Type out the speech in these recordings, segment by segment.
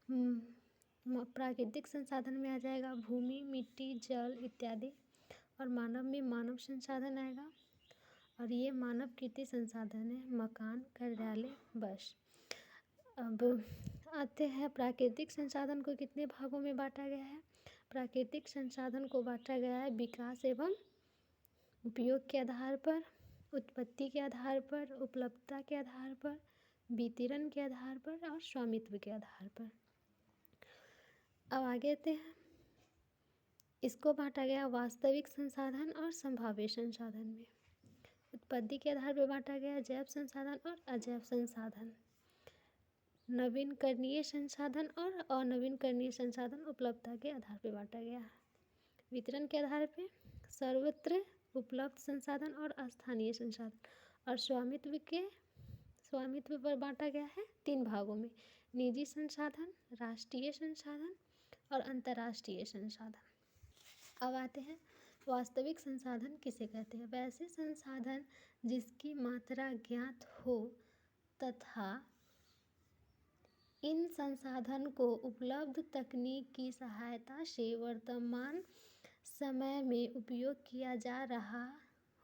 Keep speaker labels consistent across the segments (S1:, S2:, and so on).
S1: प्राकृतिक संसाधन में आ जाएगा भूमि, मिट्टी, जल इत्यादि। और मानव में मानव संसाधन आएगा, और ये मानव कृति संसाधन है, मकान, कार्यालय, बस। अब आते हैं प्राकृतिक संसाधन को कितने भागों में बांटा गया है। प्राकृतिक संसाधन को बांटा गया है विकास एवं उपयोग के आधार पर, उत्पत्ति के आधार पर, उपलब्धता के आधार पर, वितरण के आधार पर और स्वामित्व के आधार पर। अब आगे आते हैं, इसको बांटा गया वास्तविक संसाधन और संभाव्य संसाधन में। उत्पत्ति के आधार पर बांटा गया जैव संसाधन और अजैव संसाधन, नवीनकरणीय संसाधन और अनवीनकरणीय संसाधन उपलब्धता के आधार पर बांटा गया है। वितरण के आधार पर सर्वत्र उपलब्ध संसाधन और स्थानीय संसाधन, और स्वामित्व पर बांटा गया है 3 भागों में, निजी संसाधन, राष्ट्रीय संसाधन और अंतर्राष्ट्रीय संसाधन। अब आते हैं वास्तविक संसाधन किसे कहते हैं। वैसे संसाधन जिसकी मात्रा ज्ञात हो तथा इन संसाधन को उपलब्ध तकनीक की सहायता से वर्तमान समय में उपयोग किया जा रहा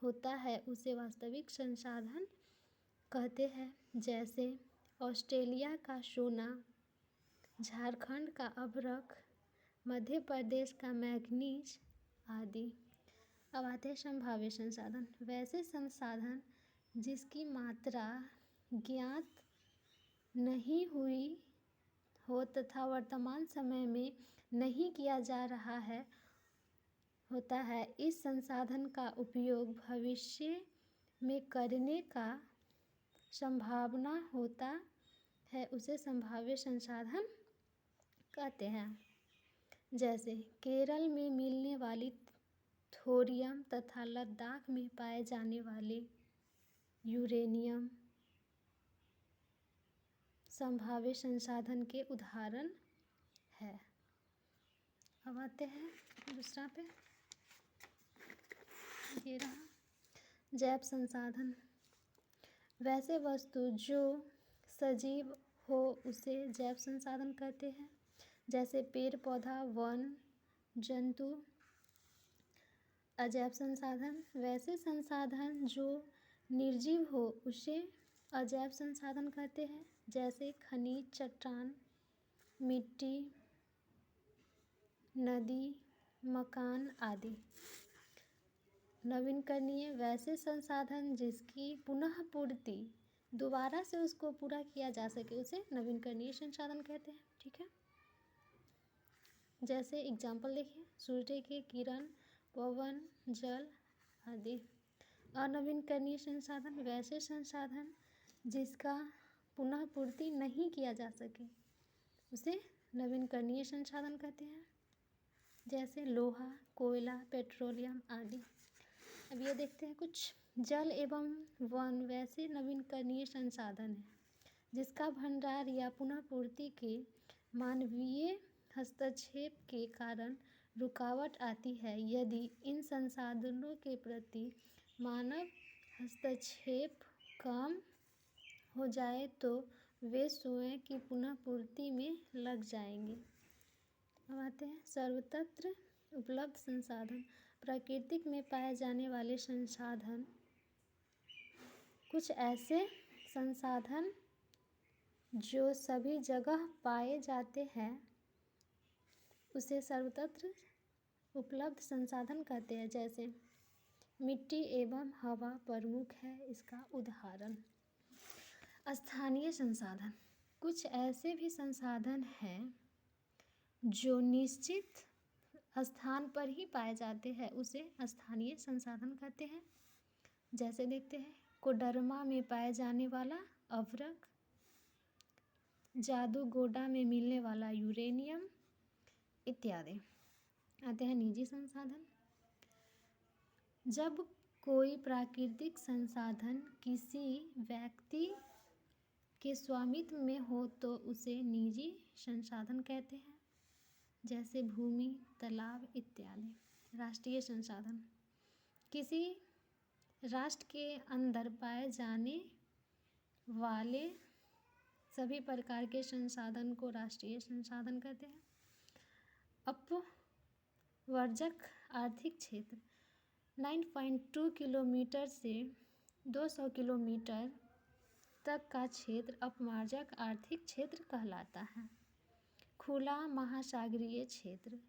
S1: होता है, उसे वास्तविक संसाधन कहते हैं। जैसे ऑस्ट्रेलिया का सोना, झारखंड का अभ्रक, मध्य प्रदेश का मैग्नीज आदि। अब आते हैं संभाव्य संसाधन। वैसे संसाधन जिसकी मात्रा ज्ञात नहीं हुई हो तथा वर्तमान समय में नहीं किया जा रहा है होता है, इस संसाधन का उपयोग भविष्य में करने का संभावना होता है, उसे संभाव्य संसाधन कहते हैं। जैसे केरल में मिलने वाली थोरियम तथा लद्दाख में पाए जाने वाले यूरेनियम संभाव्य संसाधन के उदाहरण है। अब आते हैं दूसरा पे, ये रहा जैव संसाधन। वैसे वस्तु जो सजीव हो उसे जैव संसाधन कहते हैं। जैसे पेड़ पौधा, वन, जंतु। अजैव संसाधन, वैसे संसाधन जो निर्जीव हो उसे अजैव संसाधन कहते हैं। जैसे खनिज, चट्टान, मिट्टी, नदी, मकान आदि। नवीनकरणीय, वैसे संसाधन जिसकी पुनः पूर्ति दोबारा से उसको पूरा किया जा सके उसे नवीनकरणीय संसाधन कहते हैं। ठीक है, जैसे एग्जाम्पल देखिए, सूर्य की किरण, पवन, जल आदि। अनवीनकरणीय संसाधन, वैसे संसाधन जिसका पुनः पूर्ति नहीं किया जा सके उसे नवीनकरणीय संसाधन कहते हैं। जैसे लोहा, कोयला, पेट्रोलियम आदि। अब ये देखते हैं कुछ। जल एवं वन वैसे नवीनकरणीय संसाधन है जिसका भंडार या पुनः पूर्ति के मानवीय हस्तक्षेप के कारण रुकावट आती है। यदि इन संसाधनों के प्रति मानव हस्तक्षेप कम हो जाए तो वे स्वयं की पुनः पूर्ति में लग जाएंगे। अब आते हैं सर्वत्र उपलब्ध संसाधन। प्रकृति में पाए जाने वाले संसाधन, कुछ ऐसे संसाधन जो सभी जगह पाए जाते हैं उसे सर्वत्र उपलब्ध संसाधन कहते हैं। जैसे मिट्टी एवं हवा प्रमुख है इसका उदाहरण। स्थानीय संसाधन, कुछ ऐसे भी संसाधन हैं जो निश्चित स्थान पर ही पाए जाते हैं, उसे स्थानीय संसाधन कहते हैं। जैसे देखते हैं कोडरमा में पाए जाने वाला अभ्रक, जादूगोडा में मिलने वाला यूरेनियम इत्यादि। आते हैं निजी संसाधन। जब कोई प्राकृतिक संसाधन किसी व्यक्ति के स्वामित्व में हो तो उसे निजी संसाधन कहते हैं। जैसे भूमि, तालाब इत्यादि। राष्ट्रीय संसाधन, किसी राष्ट्र के अंदर पाए जाने वाले सभी प्रकार के संसाधन को राष्ट्रीय संसाधन कहते हैं। अपवर्जक आर्थिक क्षेत्र 9.2 किलोमीटर से 200 किलोमीटर तक का क्षेत्र अपमार्जक आर्थिक क्षेत्र कहलाता है। खुला महासागरीय क्षेत्र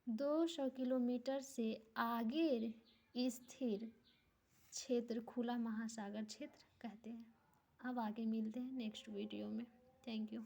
S1: 200 किलोमीटर से आगे स्थिर क्षेत्र खुला महासागर क्षेत्र कहते हैं। अब आगे मिलते हैं नेक्स्ट वीडियो में। Thank you.